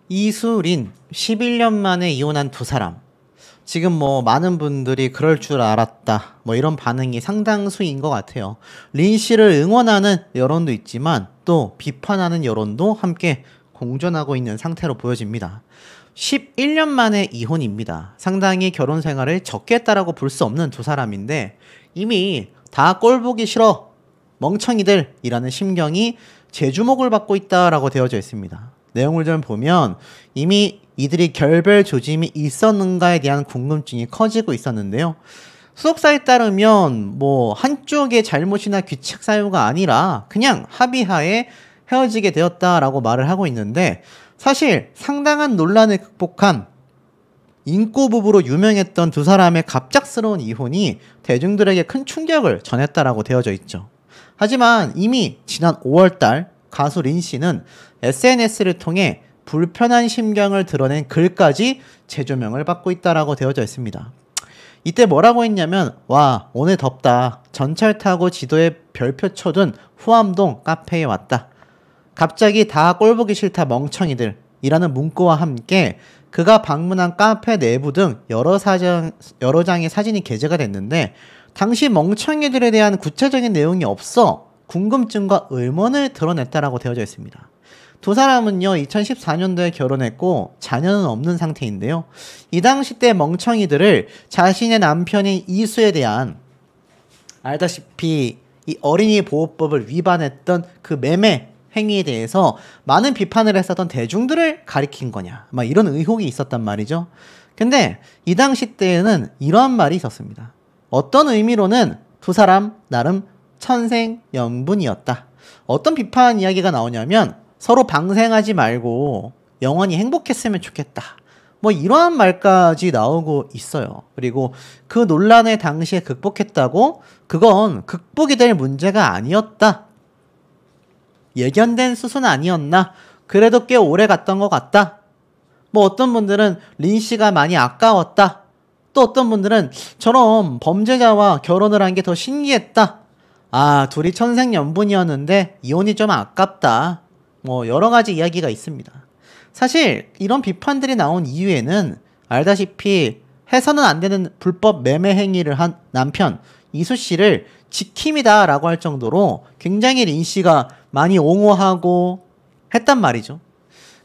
이수린 11년 만에 이혼한 두 사람. 지금 뭐 많은 분들이 그럴 줄 알았다, 뭐 이런 반응이 상당수인 것 같아요. 린 씨를 응원하는 여론도 있지만 또 비판하는 여론도 함께 공존하고 있는 상태로 보여집니다. 11년 만에 이혼입니다. 상당히 결혼 생활을 적게 했다라고 볼 수 없는 두 사람인데 이미 다 꼴 보기 싫어 멍청이들이라는 심경이 재주목을 받고 있다라고 되어져 있습니다. 내용을 좀 보면 이미 이들이 결별 조짐이 있었는가에 대한 궁금증이 커지고 있었는데요. 수석사에 따르면 뭐 한쪽의 잘못이나 규칙 사유가 아니라 그냥 합의하에 헤어지게 되었다라고 말을 하고 있는데, 사실 상당한 논란을 극복한 인꼬 부부로 유명했던 두 사람의 갑작스러운 이혼이 대중들에게 큰 충격을 전했다라고 되어져 있죠. 하지만 이미 지난 5월달 가수 린 씨는 SNS를 통해 불편한 심경을 드러낸 글까지 재조명을 받고 있다라고 되어져 있습니다. 이때 뭐라고 했냐면, 와 오늘 덥다, 전철 타고 지도에 별표 쳐둔 후암동 카페에 왔다, 갑자기 다 꼴보기 싫다 멍청이들 이라는 문구와 함께 그가 방문한 카페 내부 등 여러 장의 사진이 게재가 됐는데, 당시 멍청이들에 대한 구체적인 내용이 없어 궁금증과 의문을 드러냈다라고 되어져 있습니다. 두 사람은요 2014년도에 결혼했고 자녀는 없는 상태인데요, 이 당시 때 멍청이들을 자신의 남편인 이수에 대한, 알다시피 이 어린이 보호법을 위반했던 그 매매 행위에 대해서 많은 비판을 했었던 대중들을 가리킨 거냐, 막 이런 의혹이 있었단 말이죠. 근데 이 당시 때에는 이러한 말이 있었습니다. 어떤 의미로는 두 사람 나름 천생연분이었다. 어떤 비판 이야기가 나오냐면, 서로 방생하지 말고 영원히 행복했으면 좋겠다, 뭐 이러한 말까지 나오고 있어요. 그리고 그 논란을 당시에 극복했다고 그건 극복이 될 문제가 아니었다, 예견된 수순 아니었나, 그래도 꽤 오래 갔던 것 같다, 뭐 어떤 분들은 린 씨가 많이 아까웠다, 또 어떤 분들은 저런 범죄자와 결혼을 한 게 더 신기했다, 아 둘이 천생연분이었는데 이혼이 좀 아깝다, 뭐 여러 가지 이야기가 있습니다. 사실 이런 비판들이 나온 이유에는 알다시피 해서는 안 되는 불법 매매 행위를 한 남편 이수 씨를 지킴이다 라고 할 정도로 굉장히 린 씨가 많이 옹호하고 했단 말이죠.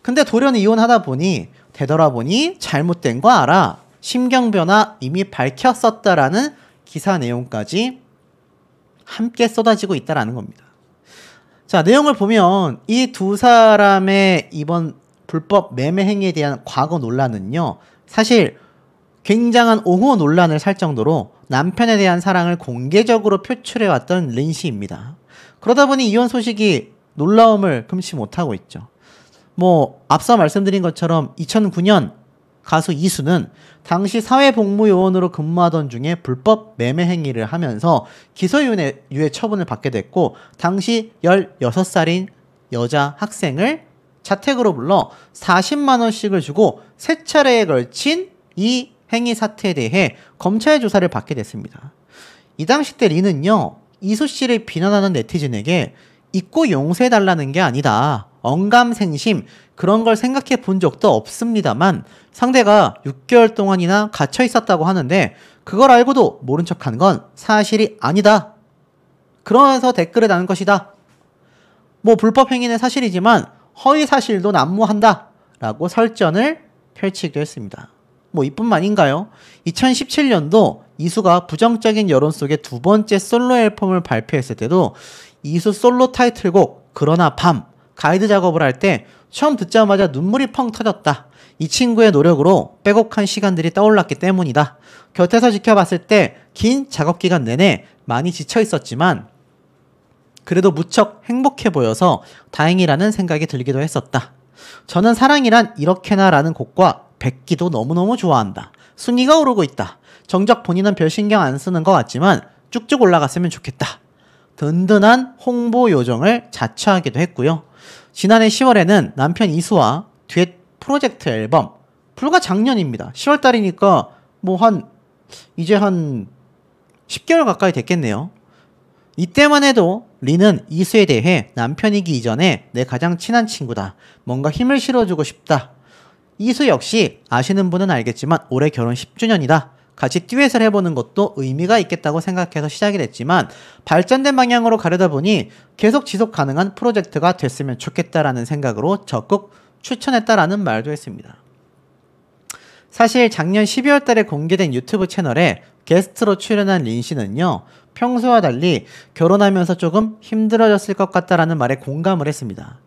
근데 돌연 이혼하다 보니 되돌아보니 잘못된 거 알아, 심경변화 이미 밝혔었다라는 기사 내용까지 함께 쏟아지고 있다라는 겁니다. 자, 내용을 보면 이 두 사람의 이번 불법 매매 행위에 대한 과거 논란은요, 사실 굉장한 옹호 논란을 살 정도로 남편에 대한 사랑을 공개적으로 표출해왔던 린 씨입니다. 그러다 보니 이혼 소식이 놀라움을 금치 못하고 있죠. 뭐 앞서 말씀드린 것처럼 2009년 가수 이수는 당시 사회복무요원으로 근무하던 중에 불법 매매 행위를 하면서 기소유예 처분을 받게 됐고, 당시 16살인 여자 학생을 자택으로 불러 40만 원씩을 주고 세 차례에 걸친 이 행위 사태에 대해 검찰 조사를 받게 됐습니다. 이 당시 때 리는요, 이수 씨를 비난하는 네티즌에게 잊고 용서해달라는 게 아니다, 언감생심 그런 걸 생각해 본 적도 없습니다만 상대가 6개월 동안이나 갇혀 있었다고 하는데 그걸 알고도 모른 척한 건 사실이 아니다, 그러면서 댓글을 다는 것이다, 뭐 불법 행위는 사실이지만 허위 사실도 난무한다 라고 설전을 펼치기도 했습니다. 뭐 이뿐만인가요? 2017년도 이수가 부정적인 여론 속에 두 번째 솔로 앨범을 발표했을 때도 이수 솔로 타이틀곡 그러나 밤 가이드 작업을 할 때 처음 듣자마자 눈물이 펑 터졌다, 이 친구의 노력으로 빼곡한 시간들이 떠올랐기 때문이다, 곁에서 지켜봤을 때 긴 작업 기간 내내 많이 지쳐 있었지만 그래도 무척 행복해 보여서 다행이라는 생각이 들기도 했었다, 저는 사랑이란 이렇게나 라는 곡과 백기도 너무너무 좋아한다, 순위가 오르고 있다, 정작 본인은 별 신경 안 쓰는 것 같지만 쭉쭉 올라갔으면 좋겠다, 든든한 홍보 요정을 자처하기도 했고요. 지난해 10월에는 남편 이수와 듀엣 프로젝트 앨범, 불과 작년입니다. 10월달이니까 뭐 이제 한 10개월 가까이 됐겠네요. 이때만 해도 리는 이수에 대해 남편이기 이전에 내 가장 친한 친구다, 뭔가 힘을 실어주고 싶다, 이수 역시 아시는 분은 알겠지만 올해 결혼 10주년이다. 같이 듀엣을 해보는 것도 의미가 있겠다고 생각해서 시작이 됐지만 발전된 방향으로 가려다 보니 계속 지속 가능한 프로젝트가 됐으면 좋겠다라는 생각으로 적극 추천했다라는 말도 했습니다. 사실 작년 12월 달에 공개된 유튜브 채널에 게스트로 출연한 린 씨는요, 평소와 달리 결혼하면서 조금 힘들어졌을 것 같다라는 말에 공감을 했습니다.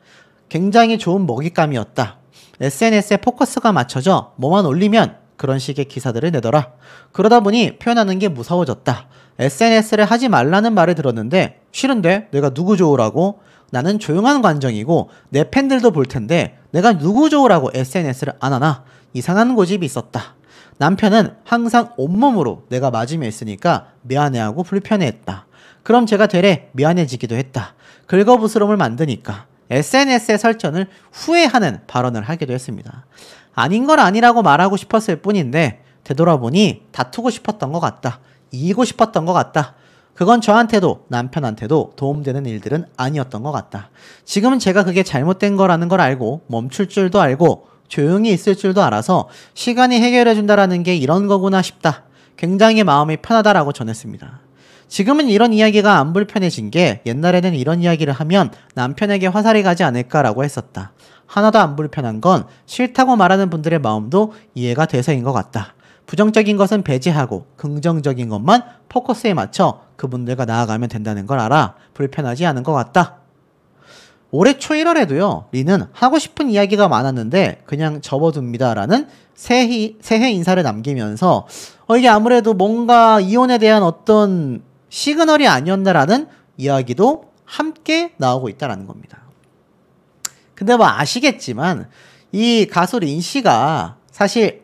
굉장히 좋은 먹잇감이었다. SNS에 포커스가 맞춰져 뭐만 올리면 그런 식의 기사들을 내더라. 그러다 보니 표현하는 게 무서워졌다. SNS를 하지 말라는 말을 들었는데 싫은데 내가 누구 좋으라고? 나는 조용한 관정이고 내 팬들도 볼 텐데 내가 누구 좋으라고 SNS를 안 하나? 이상한 고집이 있었다. 남편은 항상 온몸으로 내가 맞으며 있으니까 미안해하고 불편해했다. 그럼 제가 되레 미안해지기도 했다. 긁어부스럼을 만드니까 SNS의 설전을 후회하는 발언을 하기도 했습니다. 아닌 걸 아니라고 말하고 싶었을 뿐인데 되돌아보니 다투고 싶었던 것 같다. 이기고 싶었던 것 같다. 그건 저한테도 남편한테도 도움되는 일들은 아니었던 것 같다. 지금은 제가 그게 잘못된 거라는 걸 알고 멈출 줄도 알고 조용히 있을 줄도 알아서 시간이 해결해 준다라는 게 이런 거구나 싶다. 굉장히 마음이 편하다라고 전했습니다. 지금은 이런 이야기가 안 불편해진 게 옛날에는 이런 이야기를 하면 남편에게 화살이 가지 않을까라고 했었다. 하나도 안 불편한 건 싫다고 말하는 분들의 마음도 이해가 돼서인 것 같다. 부정적인 것은 배제하고 긍정적인 것만 포커스에 맞춰 그분들과 나아가면 된다는 걸 알아 불편하지 않은 것 같다. 올해 초 1월에도요, 리는 하고 싶은 이야기가 많았는데 그냥 접어둡니다라는 새해 인사를 남기면서 이게 아무래도 뭔가 이혼에 대한 어떤 시그널이 아니었나라는 이야기도 함께 나오고 있다는 겁니다. 근데 뭐 아시겠지만 이 가수 린 씨가 사실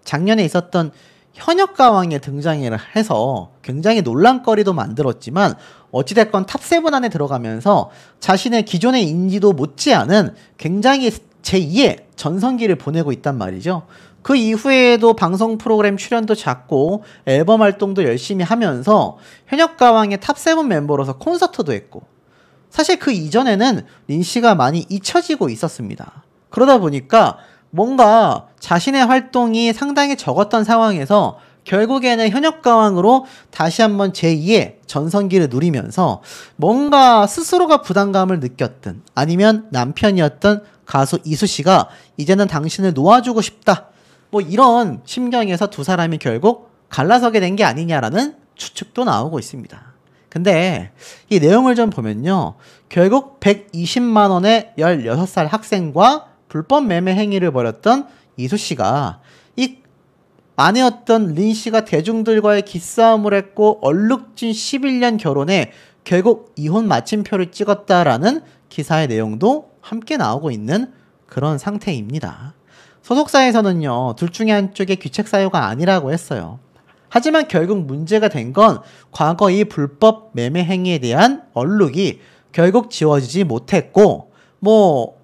작년에 있었던 현역가왕에 등장을 해서 굉장히 논란거리도 만들었지만 어찌됐건 탑7 안에 들어가면서 자신의 기존의 인지도 못지않은 굉장히 제2의 전성기를 보내고 있단 말이죠. 그 이후에도 방송 프로그램 출연도 잦고 앨범 활동도 열심히 하면서 현역가왕의 탑7 멤버로서 콘서트도 했고 사실 그 이전에는 린 씨가 많이 잊혀지고 있었습니다. 그러다 보니까 뭔가 자신의 활동이 상당히 적었던 상황에서 결국에는 현역가왕으로 다시 한번 제2의 전성기를 누리면서 뭔가 스스로가 부담감을 느꼈든 아니면 남편이었던 가수 이수 씨가 이제는 당신을 놓아주고 싶다. 뭐 이런 심경에서 두 사람이 결국 갈라서게 된 게 아니냐라는 추측도 나오고 있습니다. 근데 이 내용을 좀 보면요. 결국 120만 원의 16살 학생과 불법 매매 행위를 벌였던 이수 씨가 이 아내였던 린 씨가 대중들과의 기싸움을 했고 얼룩진 11년 결혼에 결국 이혼 마침표를 찍었다라는 기사의 내용도 함께 나오고 있는 그런 상태입니다. 소속사에서는요, 둘 중에 한쪽의 귀책 사유가 아니라고 했어요. 하지만 결국 문제가 된 건 과거 이 불법 매매 행위에 대한 얼룩이 결국 지워지지 못했고, 뭐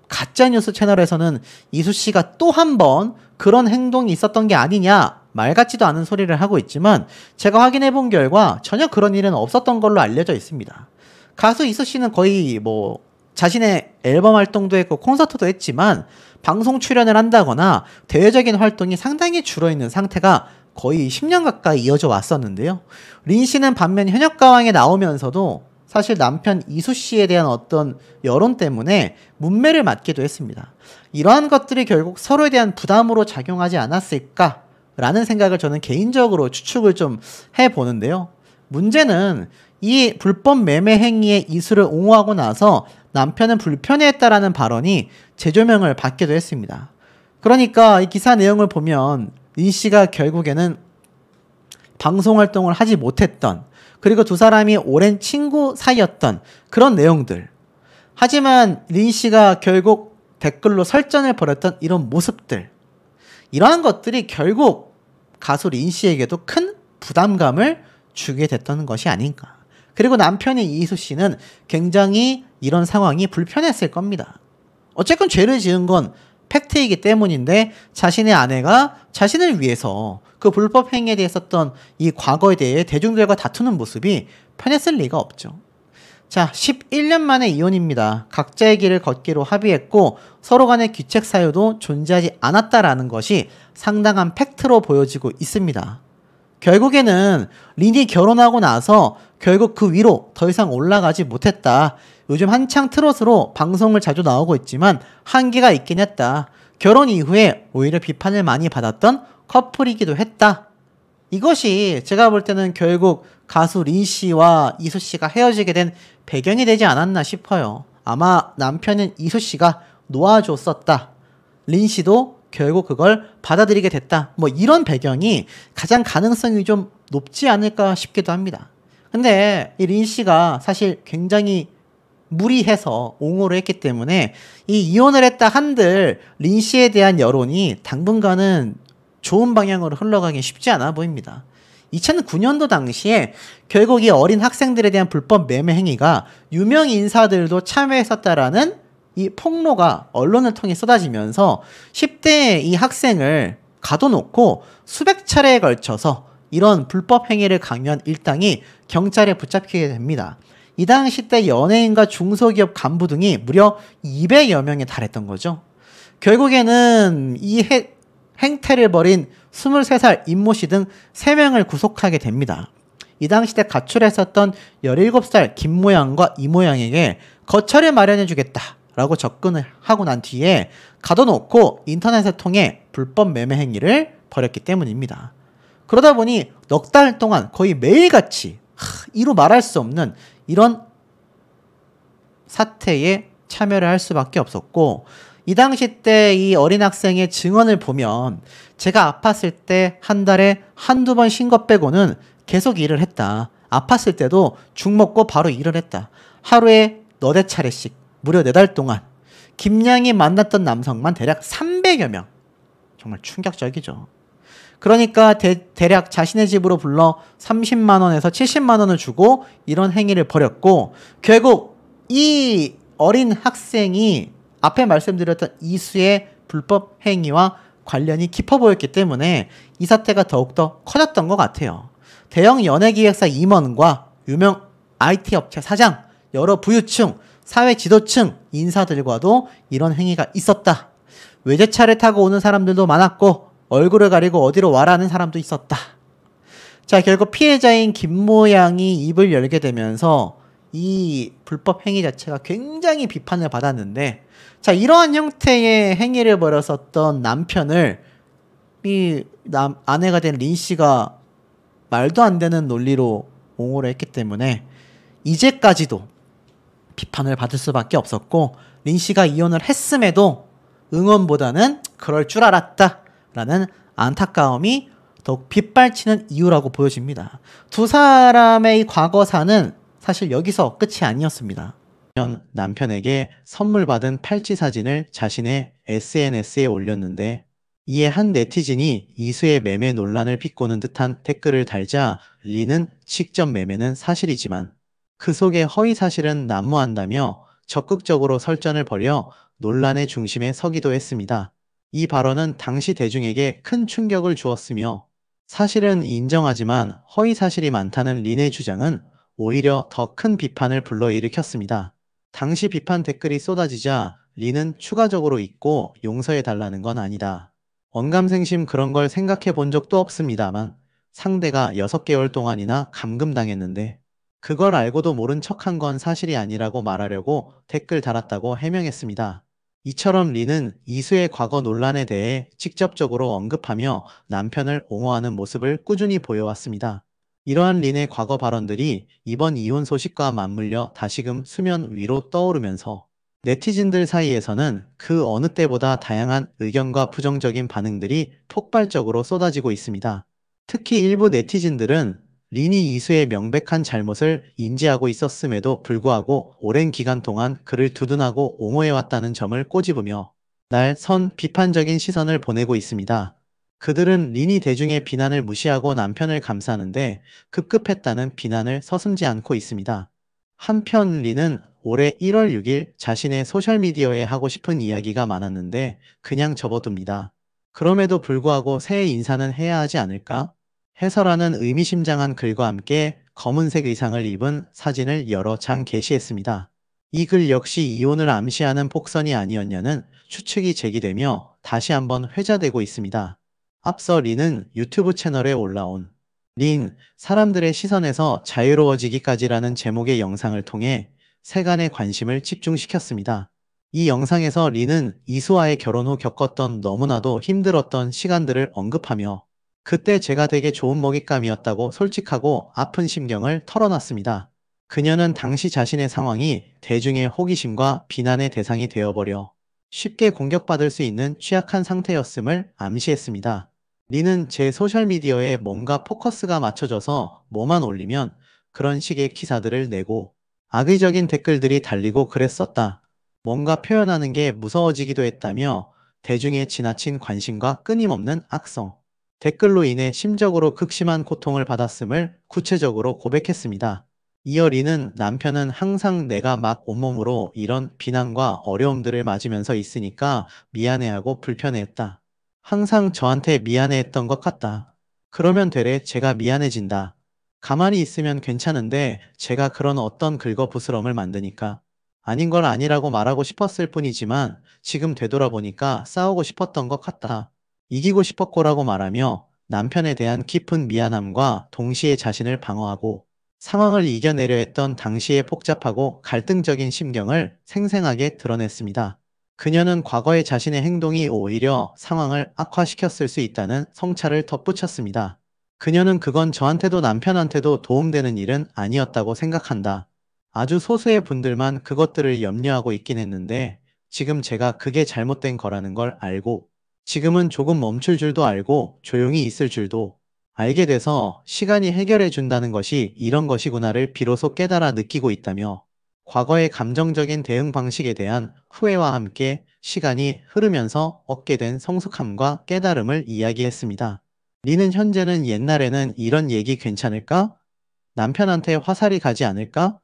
가짜뉴스 채널에서는 이수 씨가 또 한 번 그런 행동이 있었던 게 아니냐 말 같지도 않은 소리를 하고 있지만 제가 확인해 본 결과 전혀 그런 일은 없었던 걸로 알려져 있습니다. 가수 이수 씨는 거의 뭐 자신의 앨범 활동도 했고 콘서트도 했지만 방송 출연을 한다거나 대외적인 활동이 상당히 줄어있는 상태가 거의 10년 가까이 이어져 왔었는데요. 린 씨는 반면 현역가왕에 나오면서도 사실 남편 이수 씨에 대한 어떤 여론 때문에 문매를 맞기도 했습니다. 이러한 것들이 결국 서로에 대한 부담으로 작용하지 않았을까라는 생각을 저는 개인적으로 추측을 좀 해보는데요. 문제는 이 불법 매매 행위에 이수를 옹호하고 나서 남편은 불편해했다라는 발언이 재조명을 받기도 했습니다. 그러니까 이 기사 내용을 보면 린 씨가 결국에는 방송 활동을 하지 못했던, 그리고 두 사람이 오랜 친구 사이였던 그런 내용들. 하지만 린 씨가 결국 댓글로 설전을 벌였던 이런 모습들. 이러한 것들이 결국 가수 린 씨에게도 큰 부담감을 주게 됐던 것이 아닌가. 그리고 남편인 이수 씨는 굉장히 이런 상황이 불편했을 겁니다. 어쨌건 죄를 지은 건 팩트이기 때문인데 자신의 아내가 자신을 위해서 그 불법 행위에 대해 썼던 이 과거에 대해 대중들과 다투는 모습이 편했을 리가 없죠. 자, 11년 만에 이혼입니다. 각자의 길을 걷기로 합의했고 서로 간의 귀책 사유도 존재하지 않았다라는 것이 상당한 팩트로 보여지고 있습니다. 결국에는 린이 결혼하고 나서 결국 그 위로 더 이상 올라가지 못했다. 요즘 한창 트롯으로 방송을 자주 나오고 있지만 한계가 있긴 했다. 결혼 이후에 오히려 비판을 많이 받았던 커플이기도 했다. 이것이 제가 볼 때는 결국 가수 린 씨와 이수 씨가 헤어지게 된 배경이 되지 않았나 싶어요. 아마 남편인 이수 씨가 놓아줬었다. 린 씨도 결국 그걸 받아들이게 됐다. 뭐 이런 배경이 가장 가능성이 좀 높지 않을까 싶기도 합니다. 근데 이 린 씨가 사실 굉장히 무리해서 옹호를 했기 때문에 이 이혼을 했다 한들 린 씨에 대한 여론이 당분간은 좋은 방향으로 흘러가기 쉽지 않아 보입니다. 2009년도 당시에 결국 이 어린 학생들에 대한 불법 매매 행위가 유명 인사들도 참여했었다라는 이 폭로가 언론을 통해 쏟아지면서 10대의 이 학생을 가둬놓고 수백 차례에 걸쳐서 이런 불법 행위를 강요한 일당이 경찰에 붙잡히게 됩니다. 이 당시 때 연예인과 중소기업 간부 등이 무려 200여 명에 달했던 거죠. 결국에는 이 행태를 벌인 23살 임모 씨 등 3명을 구속하게 됩니다. 이 당시 때 가출했었던 17살 김모 양과 이모 양에게 거처를 마련해 주겠다라고 접근을 하고 난 뒤에 가둬놓고 인터넷을 통해 불법 매매 행위를 벌였기 때문입니다. 그러다 보니 넉 달 동안 거의 매일같이 이루 말할 수 없는 이런 사태에 참여를 할 수밖에 없었고, 이 당시 때 이 어린 학생의 증언을 보면 제가 아팠을 때 한 달에 한두 번 쉰 것 빼고는 계속 일을 했다. 아팠을 때도 죽 먹고 바로 일을 했다. 하루에 너댓 차례씩 무려 4달 동안 김양이 만났던 남성만 대략 300여 명. 정말 충격적이죠. 그러니까 대략 자신의 집으로 불러 30만 원에서 70만 원을 주고 이런 행위를 벌였고, 결국 이 어린 학생이 앞에 말씀드렸던 이수의 불법 행위와 관련이 깊어 보였기 때문에 이 사태가 더욱더 커졌던 것 같아요. 대형 연예기획사 임원과 유명 IT 업체 사장, 여러 부유층, 사회 지도층 인사들과도 이런 행위가 있었다. 외제차를 타고 오는 사람들도 많았고 얼굴을 가리고 어디로 와라는 사람도 있었다. 자, 결국 피해자인 김모 양이 입을 열게 되면서 이 불법 행위 자체가 굉장히 비판을 받았는데, 자, 이러한 형태의 행위를 벌였었던 남편을 아내가 된 린 씨가 말도 안 되는 논리로 옹호를 했기 때문에 이제까지도 비판을 받을 수밖에 없었고, 린 씨가 이혼을 했음에도 응원보다는 그럴 줄 알았다 라는 안타까움이 더욱 빗발치는 이유라고 보여집니다. 두 사람의 이 과거사는 사실 여기서 끝이 아니었습니다. 남편에게 선물 받은 팔찌 사진을 자신의 SNS에 올렸는데, 이에 한 네티즌이 이수의 매매 논란을 비꼬는 듯한 댓글을 달자 린은 직접 매매는 사실이지만 그 속에 허위 사실은 난무한다며 적극적으로 설전을 벌여 논란의 중심에 서기도 했습니다. 이 발언은 당시 대중에게 큰 충격을 주었으며, 사실은 인정하지만 허위 사실이 많다는 린의 주장은 오히려 더 큰 비판을 불러일으켰습니다. 당시 비판 댓글이 쏟아지자 린은 추가적으로 잊고 용서해달라는 건 아니다. 언감생심 그런 걸 생각해 본 적도 없습니다만 상대가 6개월 동안이나 감금당했는데 그걸 알고도 모른 척한 건 사실이 아니라고 말하려고 댓글 달았다고 해명했습니다. 이처럼 린은 이수의 과거 논란에 대해 직접적으로 언급하며 남편을 옹호하는 모습을 꾸준히 보여왔습니다. 이러한 린의 과거 발언들이 이번 이혼 소식과 맞물려 다시금 수면 위로 떠오르면서 네티즌들 사이에서는 그 어느 때보다 다양한 의견과 부정적인 반응들이 폭발적으로 쏟아지고 있습니다. 특히 일부 네티즌들은 린이 이수의 명백한 잘못을 인지하고 있었음에도 불구하고 오랜 기간 동안 그를 두둔하고 옹호해왔다는 점을 꼬집으며 날선 비판적인 시선을 보내고 있습니다. 그들은 린이 대중의 비난을 무시하고 남편을 감싸는데 급급했다는 비난을 서슴지 않고 있습니다. 한편 린은 올해 1월 6일 자신의 소셜미디어에 하고 싶은 이야기가 많았는데 그냥 접어둡니다. 그럼에도 불구하고 새해 인사는 해야 하지 않을까? 해서라는 의미심장한 글과 함께 검은색 의상을 입은 사진을 여러 장 게시했습니다. 이 글 역시 이혼을 암시하는 폭선이 아니었냐는 추측이 제기되며 다시 한번 회자되고 있습니다. 앞서 린은 유튜브 채널에 올라온 린, 사람들의 시선에서 자유로워지기까지라는 제목의 영상을 통해 세간의 관심을 집중시켰습니다. 이 영상에서 린은 이수와의 결혼 후 겪었던 너무나도 힘들었던 시간들을 언급하며 그때 제가 되게 좋은 먹잇감이었다고 솔직하고 아픈 심경을 털어놨습니다. 그녀는 당시 자신의 상황이 대중의 호기심과 비난의 대상이 되어버려 쉽게 공격받을 수 있는 취약한 상태였음을 암시했습니다. 리는 제 소셜미디어에 뭔가 포커스가 맞춰져서 뭐만 올리면 그런 식의 기사들을 내고 악의적인 댓글들이 달리고 그랬었다. 뭔가 표현하는 게 무서워지기도 했다며 대중의 지나친 관심과 끊임없는 악성 댓글로 인해 심적으로 극심한 고통을 받았음을 구체적으로 고백했습니다. 이어 리는 남편은 항상 내가 막 온몸으로 이런 비난과 어려움들을 맞으면서 있으니까 미안해하고 불편해했다. 항상 저한테 미안해했던 것 같다. 그러면 되레 제가 미안해진다. 가만히 있으면 괜찮은데 제가 그런 어떤 긁어부스럼을 만드니까 아닌 걸 아니라고 말하고 싶었을 뿐이지만 지금 되돌아보니까 싸우고 싶었던 것 같다. 이기고 싶었고라고 말하며 남편에 대한 깊은 미안함과 동시에 자신을 방어하고 상황을 이겨내려 했던 당시의 복잡하고 갈등적인 심경을 생생하게 드러냈습니다. 그녀는 과거의 자신의 행동이 오히려 상황을 악화시켰을 수 있다는 성찰을 덧붙였습니다. 그녀는 그건 저한테도 남편한테도 도움되는 일은 아니었다고 생각한다. 아주 소수의 분들만 그것들을 염려하고 있긴 했는데 지금 제가 그게 잘못된 거라는 걸 알고 지금은 조금 멈출 줄도 알고 조용히 있을 줄도 알게 돼서 시간이 해결해 준다는 것이 이런 것이구나를 비로소 깨달아 느끼고 있다며 과거의 감정적인 대응 방식에 대한 후회와 함께 시간이 흐르면서 얻게 된 성숙함과 깨달음을 이야기했습니다. 리는 현재는 옛날에는 이런 얘기 괜찮을까? 남편한테 화살이 가지 않을까?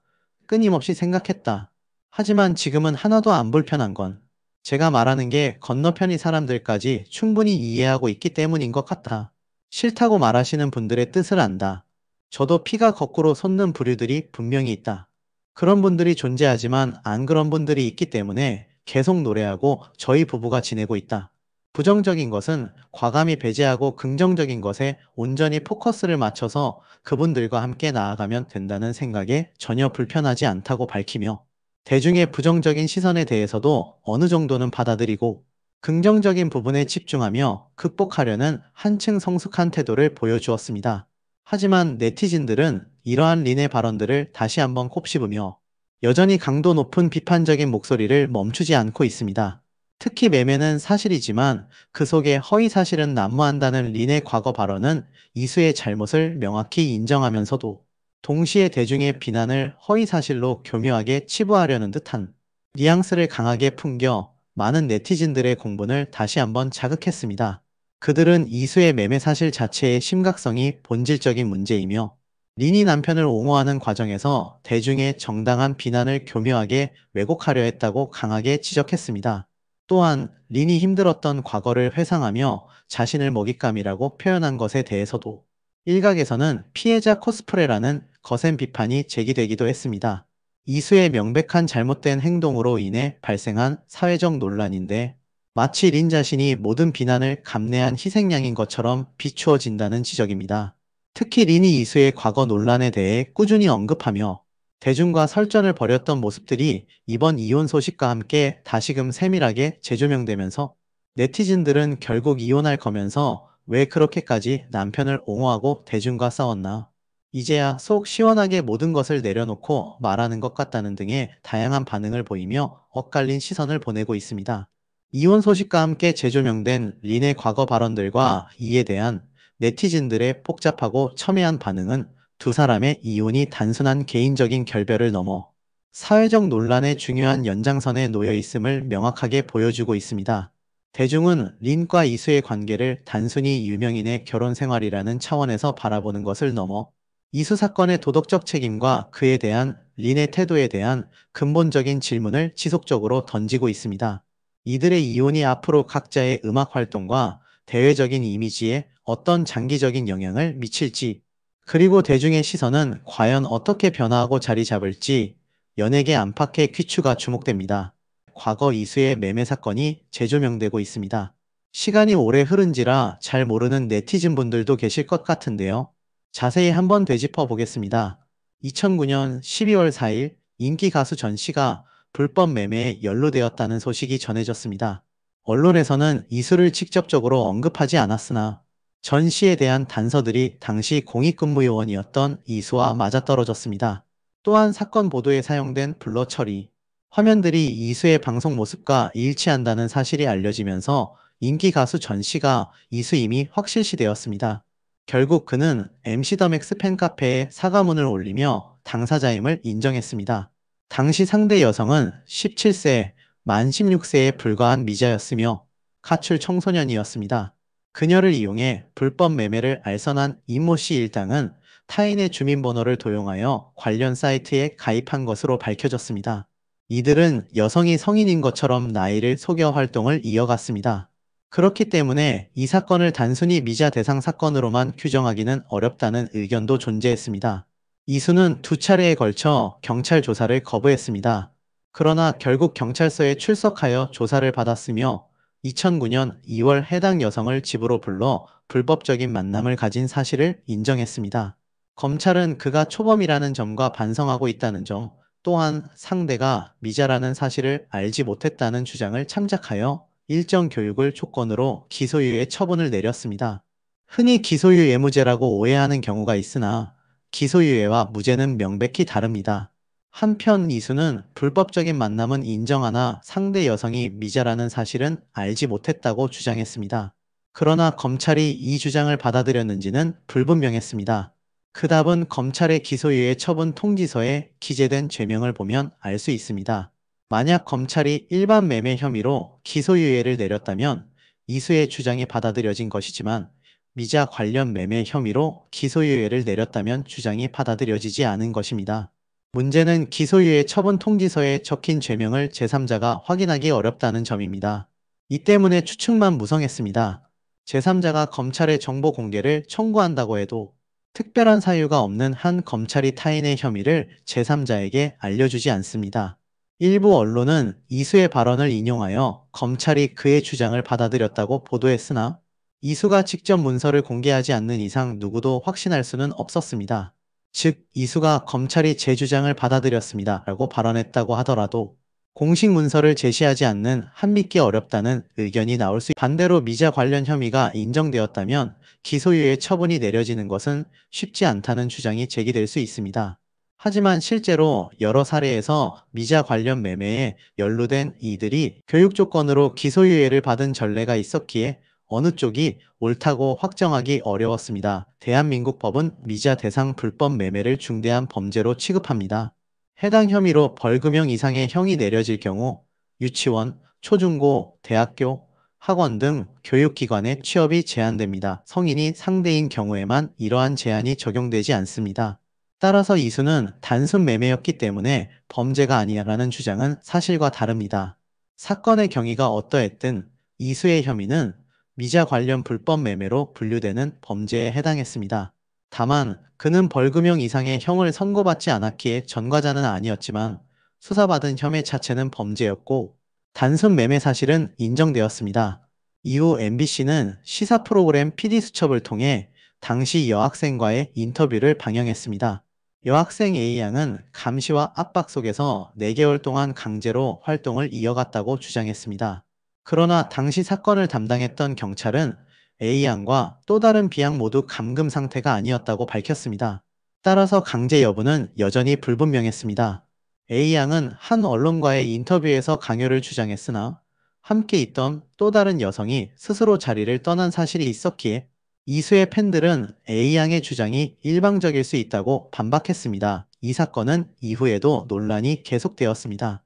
끊임없이 생각했다. 하지만 지금은 하나도 안 불편한 건 제가 말하는 게 건너편이 사람들까지 충분히 이해하고 있기 때문인 것 같아. 싫다고 말하시는 분들의 뜻을 안다. 저도 피가 거꾸로 솟는 부류들이 분명히 있다. 그런 분들이 존재하지만 안 그런 분들이 있기 때문에 계속 노래하고 저희 부부가 지내고 있다. 부정적인 것은 과감히 배제하고 긍정적인 것에 온전히 포커스를 맞춰서 그분들과 함께 나아가면 된다는 생각에 전혀 불편하지 않다고 밝히며 대중의 부정적인 시선에 대해서도 어느 정도는 받아들이고 긍정적인 부분에 집중하며 극복하려는 한층 성숙한 태도를 보여주었습니다. 하지만 네티즌들은 이러한 린의 발언들을 다시 한번 곱씹으며 여전히 강도 높은 비판적인 목소리를 멈추지 않고 있습니다. 특히 매매는 사실이지만 그 속에 허위 사실은 난무한다는 린의 과거 발언은 이수의 잘못을 명확히 인정하면서도 동시에 대중의 비난을 허위 사실로 교묘하게 치부하려는 듯한 뉘앙스를 강하게 풍겨 많은 네티즌들의 공분을 다시 한번 자극했습니다. 그들은 이수의 매매 사실 자체의 심각성이 본질적인 문제이며 린이 남편을 옹호하는 과정에서 대중의 정당한 비난을 교묘하게 왜곡하려 했다고 강하게 지적했습니다. 또한 린이 힘들었던 과거를 회상하며 자신을 먹잇감이라고 표현한 것에 대해서도 일각에서는 피해자 코스프레라는 거센 비판이 제기되기도 했습니다. 이수의 명백한 잘못된 행동으로 인해 발생한 사회적 논란인데 마치 린 자신이 모든 비난을 감내한 희생양인 것처럼 비추어진다는 지적입니다. 특히 린이 이수의 과거 논란에 대해 꾸준히 언급하며 대중과 설전을 벌였던 모습들이 이번 이혼 소식과 함께 다시금 세밀하게 재조명되면서 네티즌들은 결국 이혼할 거면서 왜 그렇게까지 남편을 옹호하고 대중과 싸웠나? 이제야 속 시원하게 모든 것을 내려놓고 말하는 것 같다는 등의 다양한 반응을 보이며 엇갈린 시선을 보내고 있습니다. 이혼 소식과 함께 재조명된 린의 과거 발언들과 이에 대한 네티즌들의 복잡하고 첨예한 반응은 두 사람의 이혼이 단순한 개인적인 결별을 넘어 사회적 논란의 중요한 연장선에 놓여 있음을 명확하게 보여주고 있습니다. 대중은 린과 이수의 관계를 단순히 유명인의 결혼 생활이라는 차원에서 바라보는 것을 넘어 이수 사건의 도덕적 책임과 그에 대한 린의 태도에 대한 근본적인 질문을 지속적으로 던지고 있습니다. 이들의 이혼이 앞으로 각자의 음악 활동과 대외적인 이미지에 어떤 장기적인 영향을 미칠지 그리고 대중의 시선은 과연 어떻게 변화하고 자리 잡을지 연예계 안팎의 퀴추가 주목됩니다. 과거 이수의 매매 사건이 재조명되고 있습니다. 시간이 오래 흐른지라 잘 모르는 네티즌 분들도 계실 것 같은데요. 자세히 한번 되짚어 보겠습니다. 2009년 12월 4일 인기 가수 전 씨가 불법 매매에 연루되었다는 소식이 전해졌습니다. 언론에서는 이수를 직접적으로 언급하지 않았으나 전 씨에 대한 단서들이 당시 공익근무요원이었던 이수와 맞아떨어졌습니다. 또한 사건 보도에 사용된 블러 처리, 화면들이 이수의 방송 모습과 일치한다는 사실이 알려지면서 인기 가수 전 씨가 이수임이 확실시되었습니다. 결국 그는 MC 더 맥스 팬카페에 사과문을 올리며 당사자임을 인정했습니다. 당시 상대 여성은 17세, 만 16세에 불과한 미자였으며 가출 청소년이었습니다. 그녀를 이용해 불법 매매를 알선한 이모 씨 일당은 타인의 주민번호를 도용하여 관련 사이트에 가입한 것으로 밝혀졌습니다. 이들은 여성이 성인인 것처럼 나이를 속여 활동을 이어갔습니다. 그렇기 때문에 이 사건을 단순히 미자 대상 사건으로만 규정하기는 어렵다는 의견도 존재했습니다. 이수는 두 차례에 걸쳐 경찰 조사를 거부했습니다. 그러나 결국 경찰서에 출석하여 조사를 받았으며 2009년 2월 해당 여성을 집으로 불러 불법적인 만남을 가진 사실을 인정했습니다. 검찰은 그가 초범이라는 점과 반성하고 있다는 점, 또한 상대가 미자라는 사실을 알지 못했다는 주장을 참작하여 일정 교육을 조건으로 기소유예 처분을 내렸습니다. 흔히 기소유예 무죄라고 오해하는 경우가 있으나 기소유예와 무죄는 명백히 다릅니다. 한편 이수는 불법적인 만남은 인정하나 상대 여성이 미자라는 사실은 알지 못했다고 주장했습니다. 그러나 검찰이 이 주장을 받아들였는지는 불분명했습니다. 그 답은 검찰의 기소유예 처분 통지서에 기재된 죄명을 보면 알 수 있습니다. 만약 검찰이 일반 매매 혐의로 기소유예를 내렸다면 이수의 주장이 받아들여진 것이지만 미자 관련 매매 혐의로 기소유예를 내렸다면 주장이 받아들여지지 않은 것입니다. 문제는 기소유예 처분 통지서에 적힌 죄명을 제3자가 확인하기 어렵다는 점입니다. 이 때문에 추측만 무성했습니다. 제3자가 검찰의 정보 공개를 청구한다고 해도 특별한 사유가 없는 한 검찰이 타인의 혐의를 제3자에게 알려주지 않습니다. 일부 언론은 이수의 발언을 인용하여 검찰이 그의 주장을 받아들였다고 보도했으나 이수가 직접 문서를 공개하지 않는 이상 누구도 확신할 수는 없었습니다. 즉, 이수가 검찰이 제 주장을 받아들였습니다 라고 발언했다고 하더라도 공식 문서를 제시하지 않는 한 믿기 어렵다는 의견이 나올 수 반대로 미자 관련 혐의가 인정되었다면 기소유예 처분이 내려지는 것은 쉽지 않다는 주장이 제기될 수 있습니다. 하지만 실제로 여러 사례에서 미자 관련 매매에 연루된 이들이 교육 조건으로 기소유예를 받은 전례가 있었기에 어느 쪽이 옳다고 확정하기 어려웠습니다. 대한민국 법은 미자 대상 불법 매매를 중대한 범죄로 취급합니다. 해당 혐의로 벌금형 이상의 형이 내려질 경우 유치원, 초중고, 대학교, 학원 등 교육기관의 취업이 제한됩니다. 성인이 상대인 경우에만 이러한 제한이 적용되지 않습니다. 따라서 이수는 단순 매매였기 때문에 범죄가 아니라는 주장은 사실과 다릅니다. 사건의 경위가 어떠했든 이수의 혐의는 미자 관련 불법 매매로 분류되는 범죄에 해당했습니다. 다만 그는 벌금형 이상의 형을 선고받지 않았기에 전과자는 아니었지만 수사받은 혐의 자체는 범죄였고 단순 매매 사실은 인정되었습니다. 이후 MBC는 시사 프로그램 PD수첩을 통해 당시 여학생과의 인터뷰를 방영했습니다. 여학생 A양은 감시와 압박 속에서 4개월 동안 강제로 활동을 이어갔다고 주장했습니다. 그러나 당시 사건을 담당했던 경찰은 A양과 또 다른 B양 모두 감금 상태가 아니었다고 밝혔습니다. 따라서 강제 여부는 여전히 불분명했습니다. A양은 한 언론과의 인터뷰에서 강요를 주장했으나 함께 있던 또 다른 여성이 스스로 자리를 떠난 사실이 있었기에 이수의 팬들은 A양의 주장이 일방적일 수 있다고 반박했습니다. 이 사건은 이후에도 논란이 계속되었습니다.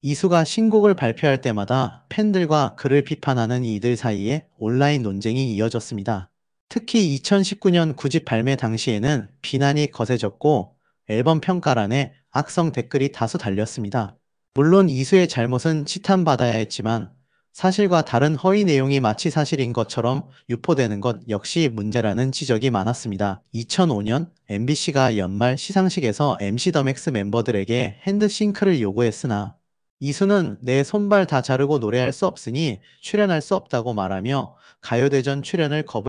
이수가 신곡을 발표할 때마다 팬들과 그를 비판하는 이들 사이에 온라인 논쟁이 이어졌습니다. 특히 2019년 9집 발매 당시에는 비난이 거세졌고 앨범 평가란에 악성 댓글이 다수 달렸습니다. 물론 이수의 잘못은 치탄받아야 했지만 사실과 다른 허위 내용이 마치 사실인 것처럼 유포되는 것 역시 문제라는 지적이 많았습니다. 2005년 MBC가 연말 시상식에서 MC 더 맥스 멤버들에게 핸드싱크를 요구했으나 이수는 내 손발 다 자르고 노래할 수 없으니 출연할 수 없다고 말하며 가요대전 출연을 거부